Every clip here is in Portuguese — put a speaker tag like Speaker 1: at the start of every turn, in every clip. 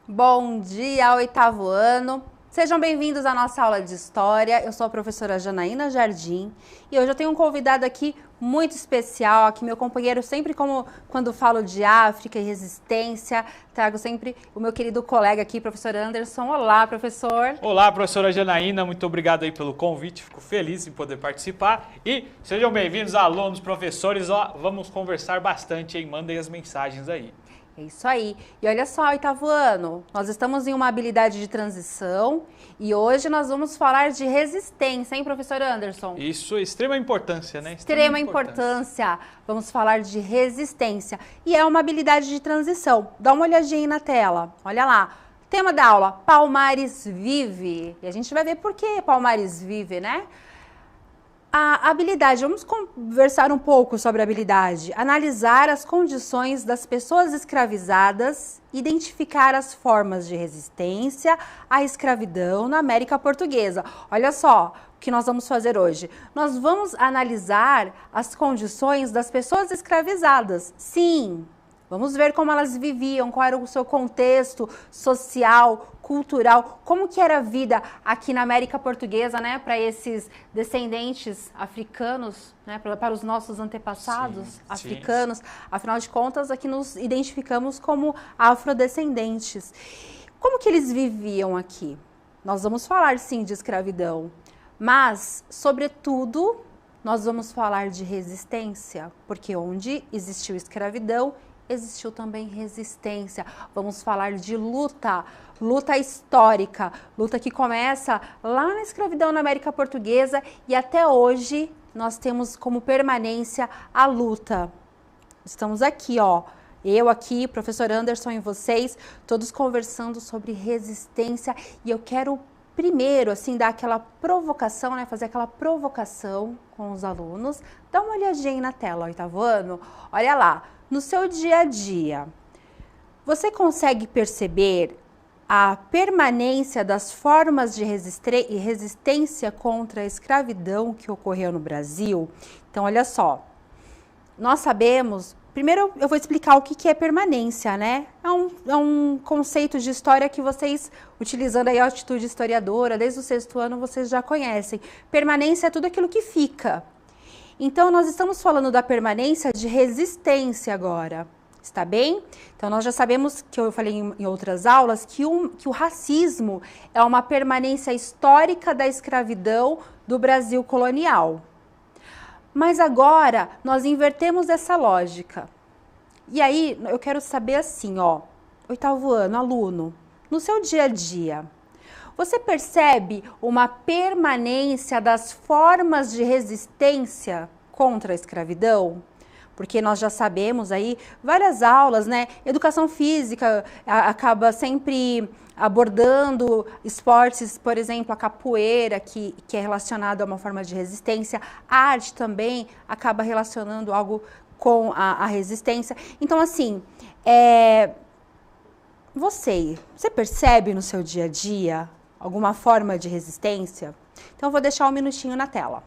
Speaker 1: Bom dia, oitavo ano. Sejam bem-vindos à nossa aula de História. Eu sou a professora Janaína Jardim e hoje eu tenho um convidado aqui muito especial, aqui meu companheiro sempre quando falo de África e resistência, trago sempre o meu querido colega aqui, professor Anderson. Olá, professor.
Speaker 2: Olá, professora Janaína, muito obrigado aí pelo convite, fico feliz em poder participar e sejam bem-vindos alunos, professores, vamos conversar bastante, hein? Mandem as mensagens aí.
Speaker 1: É isso aí. E olha só, oitavo ano, nós estamos em uma habilidade de transição e hoje nós vamos falar de resistência, hein, professor Anderson?
Speaker 2: Isso, extrema importância, né?
Speaker 1: Extrema importância. Vamos falar de resistência. E é uma habilidade de transição. Dá uma olhadinha aí na tela. Olha lá. Tema da aula, Palmares vive. E a gente vai ver por que Palmares vive, né? A habilidade, vamos conversar um pouco sobre a habilidade. Analisar as condições das pessoas escravizadas, identificar as formas de resistência à escravidão na América Portuguesa. Olha só o que nós vamos fazer hoje. Nós vamos analisar as condições das pessoas escravizadas. Sim, vamos ver como elas viviam, qual era o seu contexto social, cultural, como que era a vida aqui na América Portuguesa, né, para esses descendentes africanos, né, para os nossos antepassados africanos. Afinal de contas, aqui nos identificamos como afrodescendentes. Como que eles viviam aqui? Nós vamos falar, sim, de escravidão, mas, sobretudo, nós vamos falar de resistência, porque onde existiu escravidão, existiu também resistência. Vamos falar de luta, luta histórica, luta que começa lá na escravidão na América Portuguesa e até hoje nós temos como permanência a luta. Estamos aqui, ó, eu aqui, professor Anderson e vocês, todos conversando sobre resistência e eu quero primeiro, assim, dar aquela provocação, né, fazer aquela provocação com os alunos. Dá uma olhadinha aí na tela, oitavo ano, olha lá. No seu dia a dia, você consegue perceber a permanência das formas de resistência contra a escravidão que ocorreu no Brasil? Então, olha só, nós sabemos, primeiro eu vou explicar o que é permanência, né? É um conceito de história que vocês, utilizando aí a atitude historiadora, desde o sexto ano, vocês já conhecem. Permanência é tudo aquilo que fica. Então, nós estamos falando da permanência de resistência agora, está bem? Então, nós já sabemos, que eu falei em outras aulas, que o racismo é uma permanência histórica da escravidão do Brasil colonial. Mas agora, nós invertemos essa lógica. E aí, eu quero saber assim, ó, oitavo ano, aluno, no seu dia a dia, você percebe uma permanência das formas de resistência contra a escravidão? Porque nós já sabemos aí, várias aulas, né? Educação física acaba sempre abordando esportes, por exemplo, a capoeira, que é relacionado a uma forma de resistência. A arte também acaba relacionando algo com a resistência. Então, assim, você percebe no seu dia a dia alguma forma de resistência? Então, eu vou deixar um minutinho na tela.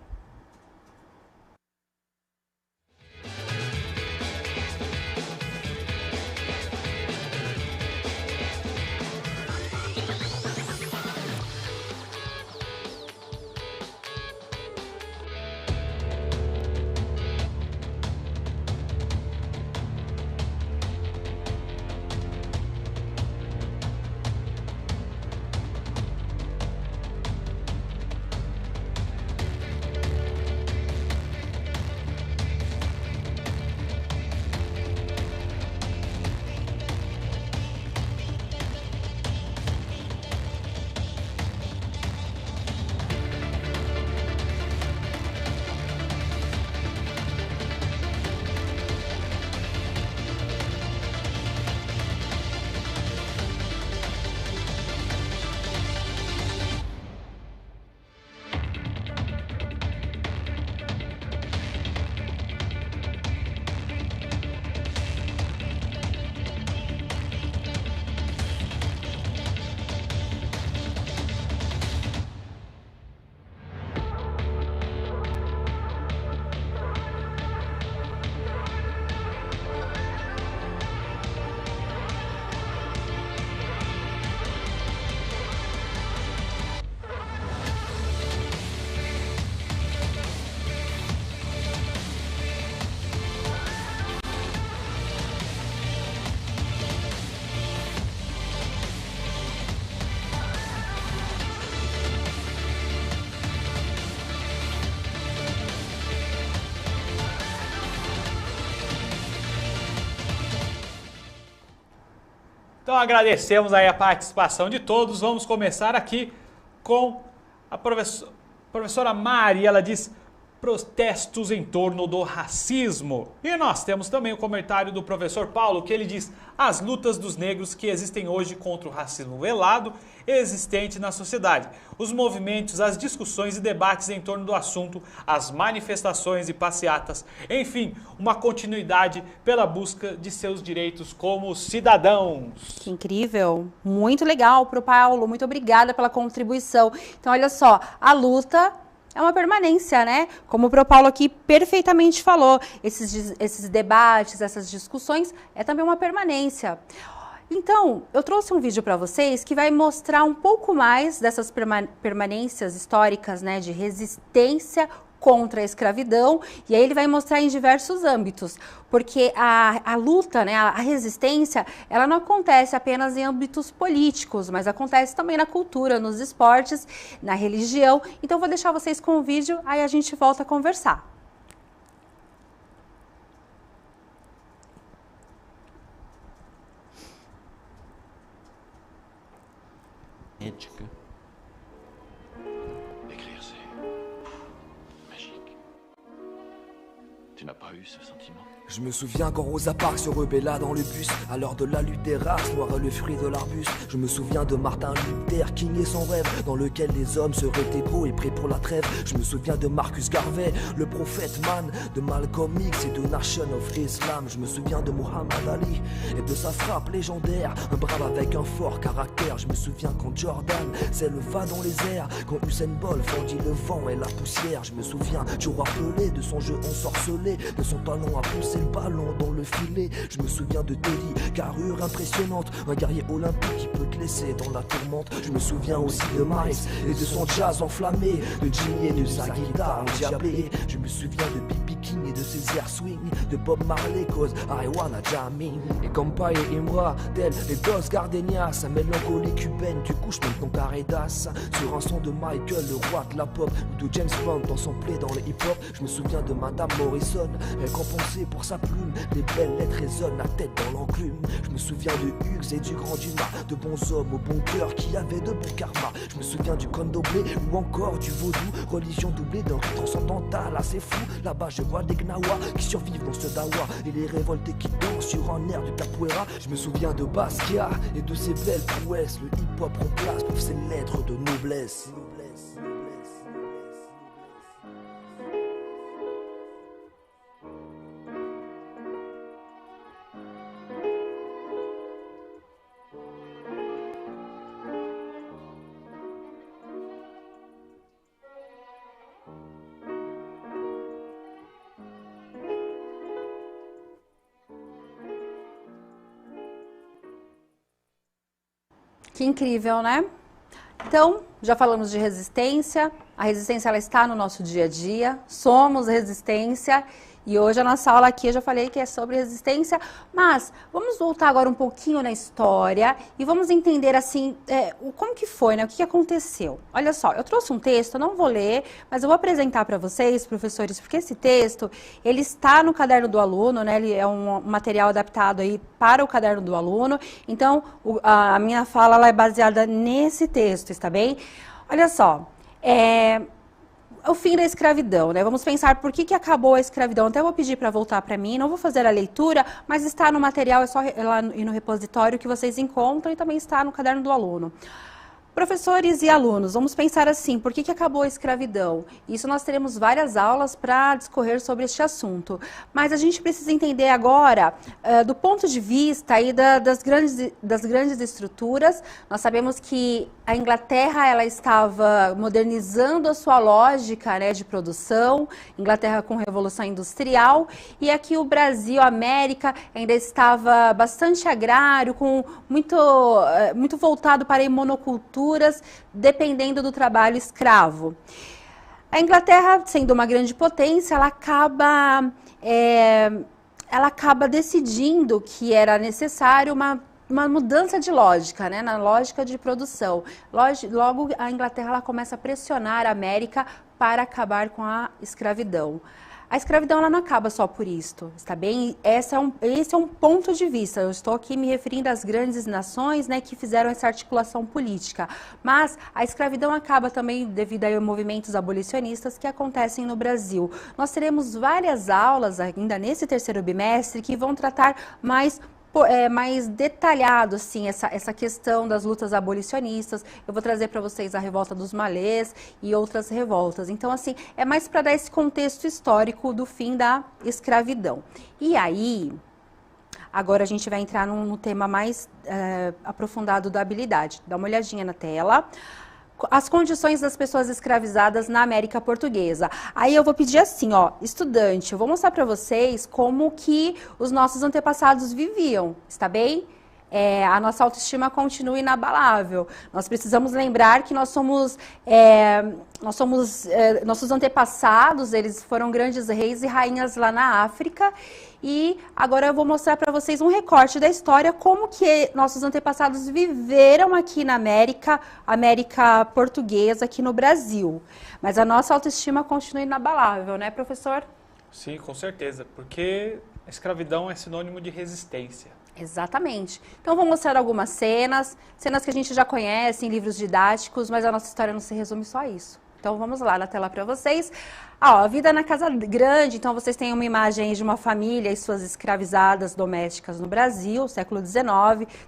Speaker 2: Então agradecemos aí a participação de todos. Vamos começar aqui com a professora Mari. Ela diz: protestos em torno do racismo. E nós temos também o comentário do professor Paulo, que ele diz: as lutas dos negros que existem hoje contra o racismo velado existente na sociedade, os movimentos, as discussões e debates em torno do assunto, as manifestações e passeatas, enfim, uma continuidade pela busca de seus direitos como cidadãos.
Speaker 1: Que incrível, muito legal pro Paulo, muito obrigada pela contribuição. Então olha só, a luta é uma permanência, né? Como o Pro Paulo aqui perfeitamente falou, esses debates, essas discussões, é também uma permanência. Então, eu trouxe um vídeo para vocês que vai mostrar um pouco mais dessas permanências históricas, né, de resistência contra a escravidão, e aí ele vai mostrar em diversos âmbitos, porque a luta, né, a resistência, ela não acontece apenas em âmbitos políticos, mas acontece também na cultura, nos esportes, na religião. Então, vou deixar vocês com o vídeo, aí a gente volta a conversar.
Speaker 3: Ética. Écrire, c'est magique. Tu n'as pas eu ce sentiment?
Speaker 4: Je me souviens quand Rosa Parks se rebella dans le bus à l'heure de la lutte des races, noir le fruit de l'arbuste. Je me souviens de Martin Luther King et son rêve, dans lequel les hommes seraient égaux et prêts pour la trêve. Je me souviens de Marcus Garvey, le prophète man, de Malcolm X et de Nation of Islam. Je me souviens de Muhammad Ali et de sa frappe légendaire, un brave avec un fort caractère. Je me souviens quand Jordan s'éleva dans les airs, quand Usain Bolt fendit le vent et la poussière. Je me souviens du roi Pelé, de son jeu ensorcelé, de son talon à pousser le ballon dans le filet. Je me souviens de Telly, carrure impressionnante, un guerrier olympique qui peut te laisser dans la tourmente. Je me souviens aussi de Miles et de son jazz enflammé, de Jimmy et de sa guitare endiablée. Je me souviens de B.B. King et de ses airs swing, de Bob Marley cause I wanna jamming. Et Kampai et Imra, tel les Dos Gardenias, sa mélancolie cubaine, tu couches même ton carré d'as. Sur un son de Michael, le roi de la pop, ou de James Bond dans son play dans le hip-hop. Je me souviens de Madame Morrison, récompensée pour sa plume, les belles lettres résonnent la tête dans l'enclume. Je me souviens de Hughes et du Grand Dumas, de bons hommes au bon cœur qui avaient de bons karmas. Je me souviens du candomblé ou encore du vaudou, religion doublée d'un rite transcendantal assez fou. Là-bas je vois des Gnawa qui survivent dans ce dawa et les révoltés qui dansent sur un air de capoeira. Je me souviens de Basquiat et de ses belles prouesses, le hip-hop remplace pour ses lettres de noblesse.
Speaker 1: Que incrível, né? Então, já falamos de resistência. A resistência, ela está no nosso dia a dia. Somos resistência. E hoje a nossa aula aqui, eu já falei que é sobre resistência, mas vamos voltar agora um pouquinho na história e vamos entender assim, como que foi, né? O que aconteceu. Olha só, eu trouxe um texto, eu não vou ler, mas eu vou apresentar para vocês, professores, porque esse texto, ele está no caderno do aluno, né? Ele é um material adaptado aí para o caderno do aluno, então a minha fala ela é baseada nesse texto, está bem? Olha só, o fim da escravidão, né? Vamos pensar por que acabou a escravidão. Até vou pedir para voltar para mim, não vou fazer a leitura, mas está no material, é só ir lá no repositório que vocês encontram e também está no caderno do aluno. Professores e alunos, vamos pensar assim, por que acabou a escravidão? Isso nós teremos várias aulas para discorrer sobre este assunto, mas a gente precisa entender agora, do ponto de vista aí das grandes estruturas. Nós sabemos que a Inglaterra ela estava modernizando a sua lógica, né, de produção, Inglaterra com Revolução Industrial, e aqui o Brasil, a América, ainda estava bastante agrário, com muito voltado para a monocultura, dependendo do trabalho escravo. A Inglaterra, sendo uma grande potência, ela acaba decidindo que era necessário uma mudança de lógica, né, na lógica de produção. Logo, a Inglaterra ela começa a pressionar a América para acabar com a escravidão. A escravidão ela não acaba só por isto, está bem? Esse é um ponto de vista. Eu estou aqui me referindo às grandes nações, né, que fizeram essa articulação política. Mas a escravidão acaba também devido a movimentos abolicionistas que acontecem no Brasil. Nós teremos várias aulas ainda nesse terceiro bimestre que vão tratar mais detalhado assim, essa questão das lutas abolicionistas. Eu vou trazer para vocês a revolta dos malês e outras revoltas. Então, assim, é mais para dar esse contexto histórico do fim da escravidão. E aí, agora a gente vai entrar no tema mais aprofundado da habilidade. Dá uma olhadinha na tela. As condições das pessoas escravizadas na América Portuguesa. Aí eu vou pedir assim, ó, estudante, eu vou mostrar para vocês como que os nossos antepassados viviam, está bem? A nossa autoestima continua inabalável. Nós precisamos lembrar que nossos antepassados, eles foram grandes reis e rainhas lá na África. E agora eu vou mostrar para vocês um recorte da história, como que nossos antepassados viveram aqui na América Portuguesa, aqui no Brasil. Mas a nossa autoestima continua inabalável, né, professor?
Speaker 2: Sim, com certeza, porque a escravidão é sinônimo de resistência. Exatamente.
Speaker 1: Então, vou mostrar algumas cenas que a gente já conhece em livros didáticos, mas a nossa história não se resume só a isso. Então, vamos lá na tela para vocês. A vida na casa grande. Então, vocês têm uma imagem de uma família e suas escravizadas domésticas no Brasil, século XIX.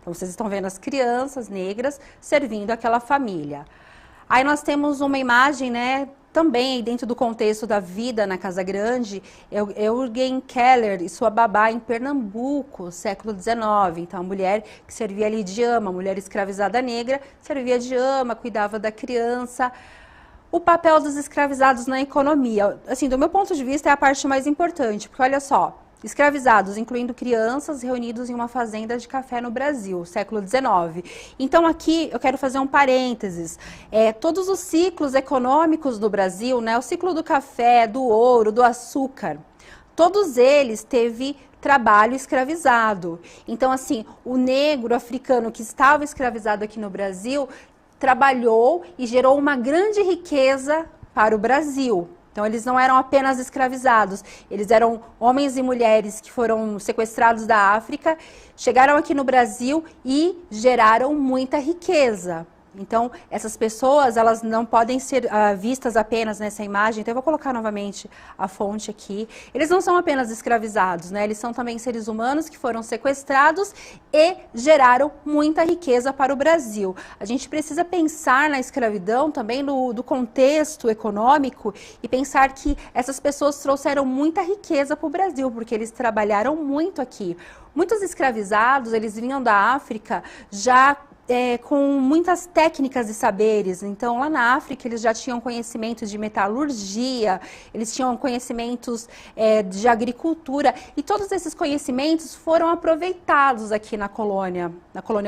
Speaker 1: Então, vocês estão vendo as crianças negras servindo aquela família. Aí, nós temos uma imagem, né, também dentro do contexto da vida na Casa Grande, Eugen Keller e sua babá em Pernambuco, século XIX. Então, a mulher que servia ali de ama, mulher escravizada negra, servia de ama, cuidava da criança. O papel dos escravizados na economia, assim, do meu ponto de vista, é a parte mais importante, porque olha só, escravizados, incluindo crianças, reunidos em uma fazenda de café no Brasil, século XIX. Então, aqui eu quero fazer um parênteses. Todos os ciclos econômicos do Brasil, né, o ciclo do café, do ouro, do açúcar, todos eles teve trabalho escravizado. Então, assim, o negro africano que estava escravizado aqui no Brasil trabalhou e gerou uma grande riqueza para o Brasil. Então, eles não eram apenas escravizados, eles eram homens e mulheres que foram sequestrados da África, chegaram aqui no Brasil e geraram muita riqueza. Então, essas pessoas, elas não podem ser vistas apenas nessa imagem. Então, eu vou colocar novamente a fonte aqui. Eles não são apenas escravizados, né? Eles são também seres humanos que foram sequestrados e geraram muita riqueza para o Brasil. A gente precisa pensar na escravidão também do contexto econômico e pensar que essas pessoas trouxeram muita riqueza para o Brasil, porque eles trabalharam muito aqui. Muitos escravizados, eles vinham da África já com muitas técnicas e saberes. Então, lá na África, eles já tinham conhecimentos de metalurgia, eles tinham conhecimentos de agricultura, e todos esses conhecimentos foram aproveitados aqui na colônia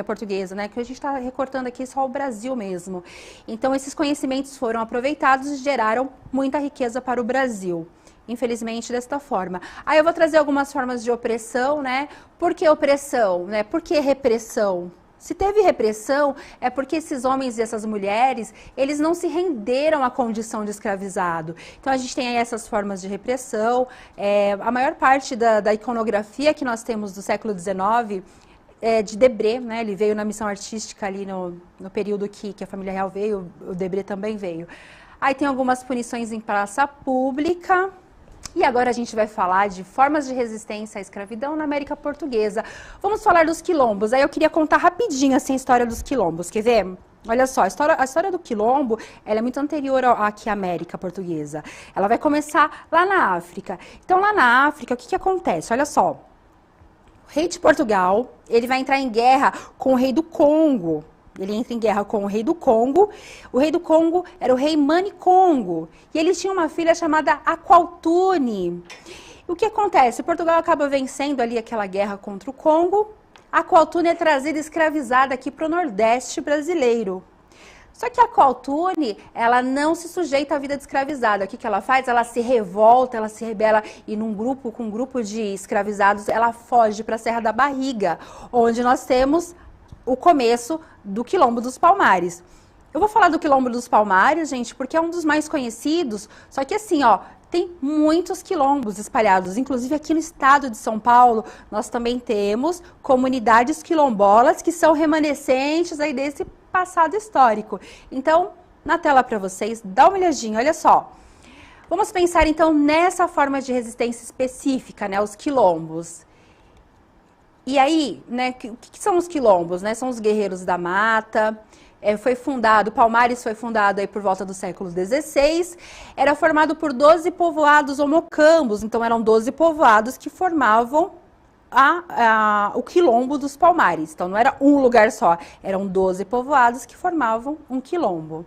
Speaker 1: portuguesa, né? Que a gente está recortando aqui só o Brasil mesmo. Então, esses conhecimentos foram aproveitados e geraram muita riqueza para o Brasil. Infelizmente, desta forma. Aí eu vou trazer algumas formas de opressão, né? Por que opressão, né? Por que repressão? Se teve repressão, é porque esses homens e essas mulheres, eles não se renderam à condição de escravizado. Então, a gente tem aí essas formas de repressão. A maior parte da iconografia que nós temos do século XIX é de Debré, né? Ele veio na missão artística ali no período que a família real veio, o Debré também veio. Aí tem algumas punições em praça pública. E agora a gente vai falar de formas de resistência à escravidão na América Portuguesa. Vamos falar dos quilombos. Aí eu queria contar rapidinho assim, a história dos quilombos. Quer ver? Olha só, a história do quilombo, ela é muito anterior aqui à América Portuguesa. Ela vai começar lá na África. Então, lá na África, o que acontece? Olha só, o rei de Portugal, ele vai entrar em guerra com o rei do Congo. Ele entra em guerra com o rei do Congo. O rei do Congo era o rei Mani Congo. E ele tinha uma filha chamada Aqualtune. O que acontece? Portugal acaba vencendo ali aquela guerra contra o Congo. Aqualtune é trazida escravizada aqui para o Nordeste brasileiro. Só que a Aqualtune, ela não se sujeita à vida de escravizada. O que ela faz? Ela se revolta, ela se rebela e com um grupo de escravizados, ela foge para a Serra da Barriga, onde nós temos o começo do Quilombo dos Palmares. Eu vou falar do Quilombo dos Palmares, gente, porque é um dos mais conhecidos, só que assim, ó, tem muitos quilombos espalhados. Inclusive aqui no estado de São Paulo, nós também temos comunidades quilombolas que são remanescentes aí desse passado histórico. Então, na tela para vocês, dá uma olhadinha, olha só. Vamos pensar então nessa forma de resistência específica, né, os quilombos. E aí, né, o que são os quilombos, né? São os guerreiros da mata. Palmares foi fundado aí por volta do século XVI, era formado por 12 povoados homocambos, então eram 12 povoados que formavam o quilombo dos Palmares. Então não era um lugar só, eram 12 povoados que formavam um quilombo.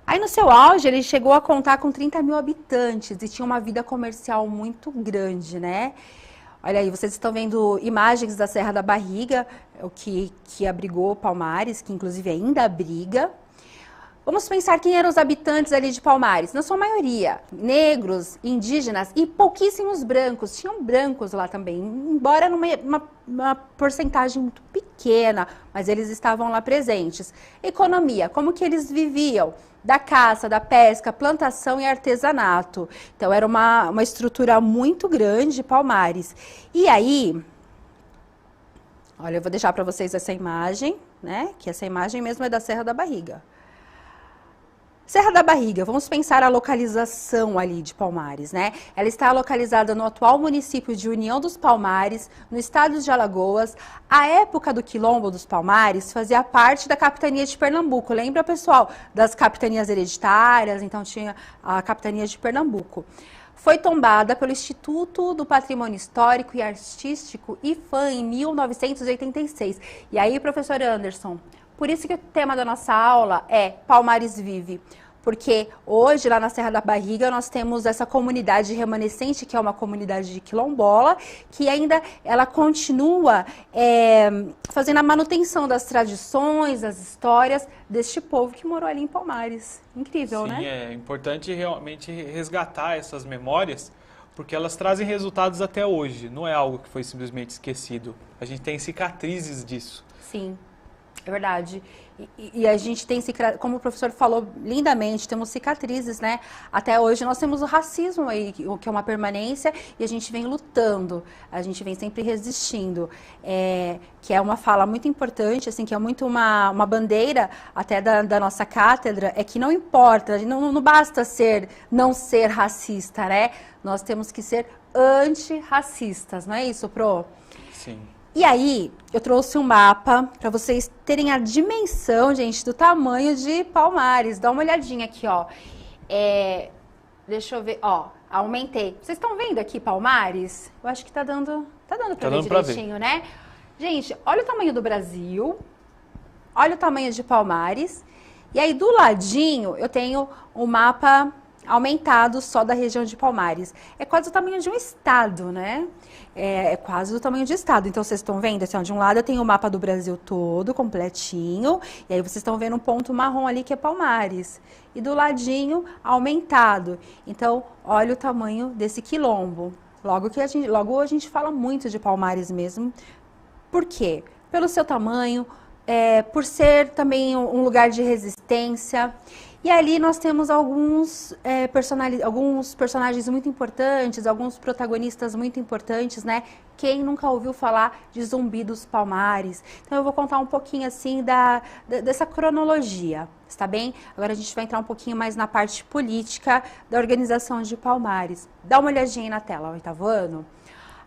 Speaker 1: Aí no seu auge ele chegou a contar com 30 mil habitantes e tinha uma vida comercial muito grande, né? Olha aí, vocês estão vendo imagens da Serra da Barriga, o que abrigou Palmares, que inclusive ainda abriga. Vamos pensar quem eram os habitantes ali de Palmares. Na sua maioria, negros, indígenas e pouquíssimos brancos. Tinham brancos lá também, embora numa porcentagem muito pequena, mas eles estavam lá presentes. Economia, como que eles viviam? Da caça, da pesca, plantação e artesanato. Então, era uma estrutura muito grande, Palmares. E aí, olha, eu vou deixar para vocês essa imagem, né? Que essa imagem mesmo é da Serra da Barriga. Serra da Barriga, vamos pensar a localização ali de Palmares, né? Ela está localizada no atual município de União dos Palmares, no estado de Alagoas. A época do Quilombo dos Palmares fazia parte da capitania de Pernambuco. Lembra, pessoal, das capitanias hereditárias? Então tinha a capitania de Pernambuco. Foi tombada pelo Instituto do Patrimônio Histórico e Artístico, IFAM, em 1986. E aí, professor Anderson, por isso que o tema da nossa aula é Palmares Vive, porque hoje lá na Serra da Barriga nós temos essa comunidade remanescente, que é uma comunidade de quilombola, que ainda ela continua fazendo a manutenção das tradições, das histórias deste povo que morou ali em Palmares. Incrível,
Speaker 2: Sim,
Speaker 1: né?
Speaker 2: É importante realmente resgatar essas memórias, porque elas trazem resultados até hoje, não é algo que foi simplesmente esquecido. A gente tem cicatrizes disso.
Speaker 1: Sim. É verdade. E a gente tem, como o professor falou lindamente, temos cicatrizes, né? Até hoje nós temos o racismo aí, que é uma permanência, e a gente vem lutando, a gente vem sempre resistindo. Que é uma fala muito importante, assim, que é muito uma bandeira até da nossa cátedra, é que não importa, não basta não ser racista, né? Nós temos que ser antirracistas, não é isso, Pro?
Speaker 2: Sim.
Speaker 1: E aí, eu trouxe um mapa para vocês terem a dimensão, gente, do tamanho de Palmares. Dá uma olhadinha aqui, ó. Deixa eu ver, ó, aumentei. Vocês estão vendo aqui Palmares? Eu acho que tá dando para ver direitinho, né? Gente, olha o tamanho do Brasil, olha o tamanho de Palmares. E aí, do ladinho, eu tenho um mapa aumentado só da região de Palmares. É quase o tamanho de um estado, né? É quase o tamanho de estado. Então, vocês estão vendo, assim, ó, de um lado eu tenho o mapa do Brasil todo, completinho, e aí vocês estão vendo um ponto marrom ali que é Palmares. E do ladinho, aumentado. Então, olha o tamanho desse quilombo. Logo a gente fala muito de Palmares mesmo. Por quê? Pelo seu tamanho, por ser também um lugar de resistência. E ali nós temos alguns personagens muito importantes, alguns protagonistas muito importantes, né? Quem nunca ouviu falar de Zumbi dos Palmares? Então eu vou contar um pouquinho assim dessa cronologia, está bem? Agora a gente vai entrar um pouquinho mais na parte política da organização de Palmares. Dá uma olhadinha aí na tela, oitavo ano.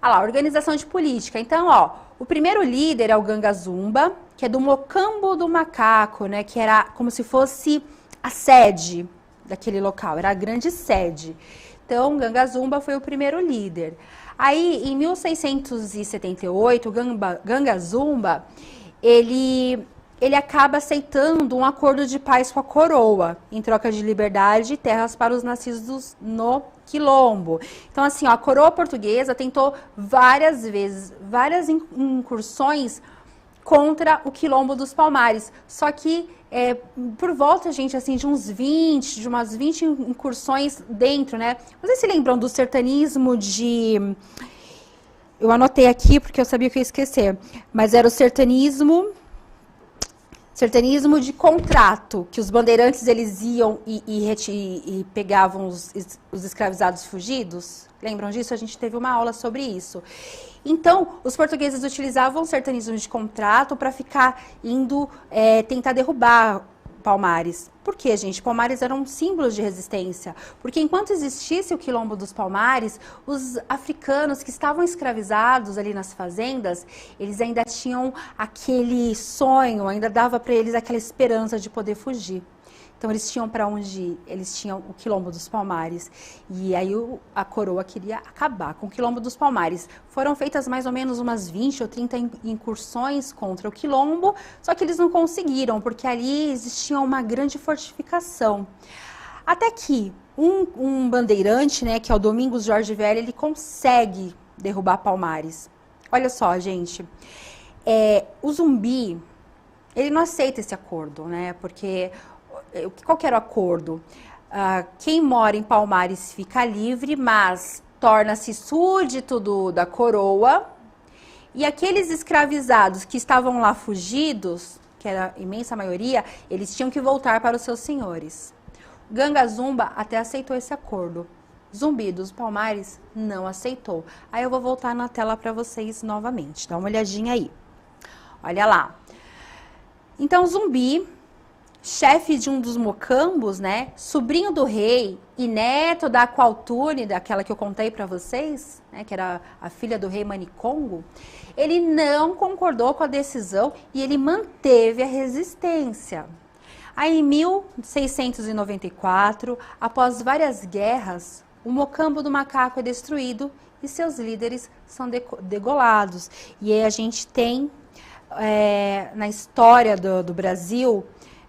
Speaker 1: Olha lá, organização de política. Então, ó, o primeiro líder é o Ganga Zumba, que é do Mocambo do Macaco, né? Que era como se fosse a sede daquele local, era a grande sede. Então, Ganga Zumba foi o primeiro líder. Aí, em 1678, o Ganga Zumba, ele acaba aceitando um acordo de paz com a coroa, em troca de liberdade e terras para os nascidos no Quilombo. Então, assim, ó, a coroa portuguesa tentou várias vezes, várias incursões contra o Quilombo dos Palmares. Só que por volta, gente, assim, de umas 20 incursões dentro, né? Vocês se lembram do sertanismo de... Eu anotei aqui porque eu sabia que eu ia esquecer. Mas era o sertanismo Sertanismo de contrato, que os bandeirantes eles iam e pegavam os escravizados fugidos. Lembram disso? A gente teve uma aula sobre isso. Então, os portugueses utilizavam o sertanismo de contrato para ficar indo tentar derrubar Palmares. Por quê, gente? Palmares era um símbolo de resistência. Porque enquanto existisse o Quilombo dos Palmares, os africanos que estavam escravizados ali nas fazendas, eles ainda tinham aquele sonho, ainda dava para eles aquela esperança de poder fugir. Então, eles tinham para onde ir, eles tinham o Quilombo dos Palmares. E aí a coroa queria acabar com o Quilombo dos Palmares. Foram feitas mais ou menos umas 20 ou 30 incursões contra o Quilombo, só que eles não conseguiram, porque ali existia uma grande fortificação. Até que um bandeirante, né, que é o Domingos Jorge Velho, ele consegue derrubar Palmares. Olha só, gente, o Zumbi, ele não aceita esse acordo, né, porque... Qual que era o acordo? Quem mora em Palmares fica livre, mas torna-se súdito da coroa. E aqueles escravizados que estavam lá fugidos, que era a imensa maioria, eles tinham que voltar para os seus senhores. O Ganga Zumba até aceitou esse acordo. Zumbi dos Palmares não aceitou. Aí eu vou voltar na tela para vocês novamente. Dá uma olhadinha aí. Olha lá. Então, Zumbi... chefe de um dos mocambos, né, sobrinho do rei e neto da Qualtune, daquela que eu contei para vocês, né, que era a filha do rei Manicongo, ele não concordou com a decisão e ele manteve a resistência. Aí, em 1694, após várias guerras, o mocambo do macaco é destruído e seus líderes são degolados. E aí a gente tem, na história do Brasil,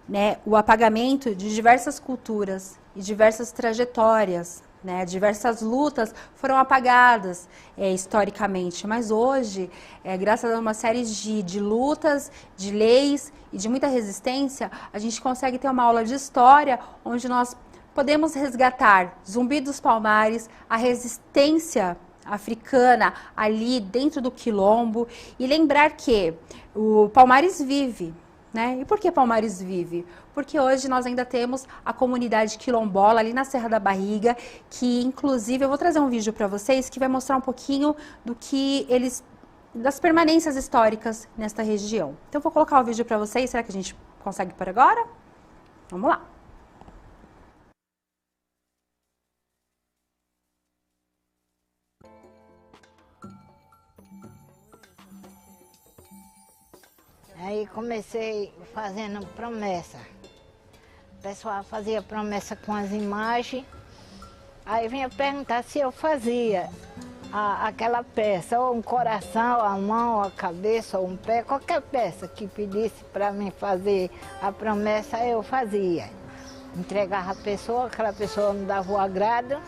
Speaker 1: né, o apagamento de diversas culturas e diversas trajetórias, né, diversas lutas foram apagadas historicamente, mas hoje, graças a uma série de lutas, de leis e de muita resistência, a gente consegue ter uma aula de história onde nós podemos resgatar Zumbi dos Palmares, a resistência africana ali dentro do Quilombo e lembrar que o Palmares vive. Né? E por que Palmares vive? Porque hoje nós ainda temos a comunidade quilombola ali na Serra da Barriga, que inclusive eu vou trazer um vídeo para vocês que vai mostrar um pouquinho das permanências históricas nesta região. Então eu vou colocar o vídeo para vocês, será que a gente consegue por agora? Vamos lá!
Speaker 5: Aí comecei fazendo promessa. O pessoal fazia promessa com as imagens. Aí vinha perguntar se eu fazia aquela peça, ou um coração, a mão, a cabeça, ou um pé, qualquer peça que pedisse para mim fazer a promessa, eu fazia. Entregava a pessoa, aquela pessoa me dava o agrado.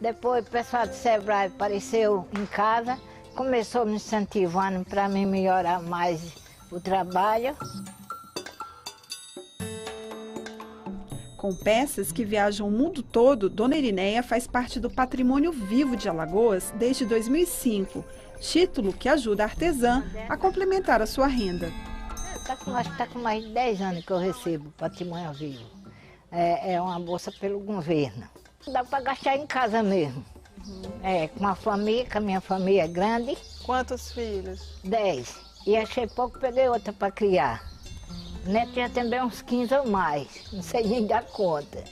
Speaker 5: Depois o pessoal do Sebrae apareceu em casa, começou me incentivando para mim melhorar mais o trabalho.
Speaker 6: Com peças que viajam o mundo todo, Dona Irineia faz parte do Patrimônio Vivo de Alagoas desde 2005, título que ajuda a artesã a complementar a sua renda.
Speaker 5: Acho que está com mais de 10 anos que eu recebo Patrimônio Vivo. É uma bolsa pelo governo. Dá para gastar em casa mesmo. Com a família, que a minha família é grande.
Speaker 7: Quantos filhos?
Speaker 5: 10. E achei pouco, peguei outra para criar. Neto já tem bem uns 15 ou mais, não sei nem dar conta.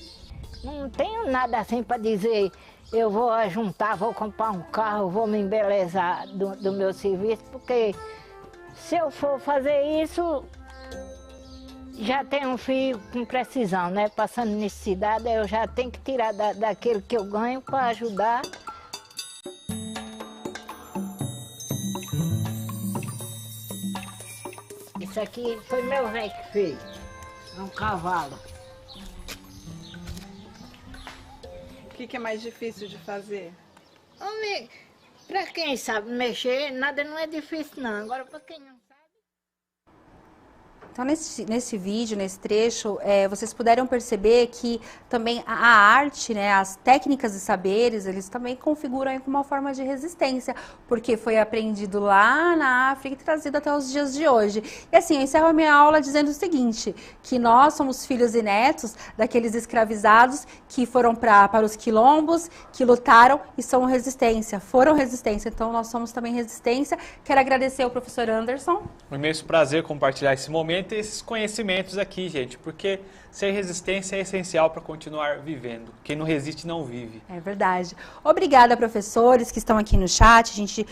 Speaker 5: Não tenho nada assim para dizer, eu vou juntar, vou comprar um carro, vou me embelezar do meu serviço, porque se eu for fazer isso, já tenho um filho com precisão, né? Passando necessidade, eu já tenho que tirar daquele que eu ganho para ajudar. Isso aqui foi meu velho que fez, é um cavalo.
Speaker 7: O que é mais difícil de fazer?
Speaker 5: Homem, para quem sabe mexer, nada não é difícil não, agora para quem não sabe...
Speaker 1: Então, nesse vídeo, nesse trecho, vocês puderam perceber que também a arte, né, as técnicas e saberes, eles também configuram aí como uma forma de resistência, porque foi aprendido lá na África e trazido até os dias de hoje. E assim, eu encerro a minha aula dizendo o seguinte, que nós somos filhos e netos daqueles escravizados que foram para os quilombos, que lutaram e são resistência, foram resistência. Então, nós somos também resistência. Quero agradecer ao professor Anderson.
Speaker 2: Um imenso prazer compartilhar esse momento e esses conhecimentos aqui, gente, porque ser resistência é essencial para continuar vivendo. Quem não resiste não vive.
Speaker 1: É verdade. Obrigada, professores que estão aqui no chat. A gente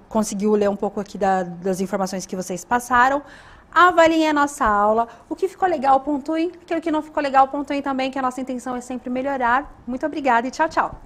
Speaker 1: conseguiu ler um pouco aqui das informações que vocês passaram. Avaliem a nossa aula. O que ficou legal, pontuem. Aquilo que não ficou legal, pontuem também, que a nossa intenção é sempre melhorar. Muito obrigada e tchau, tchau.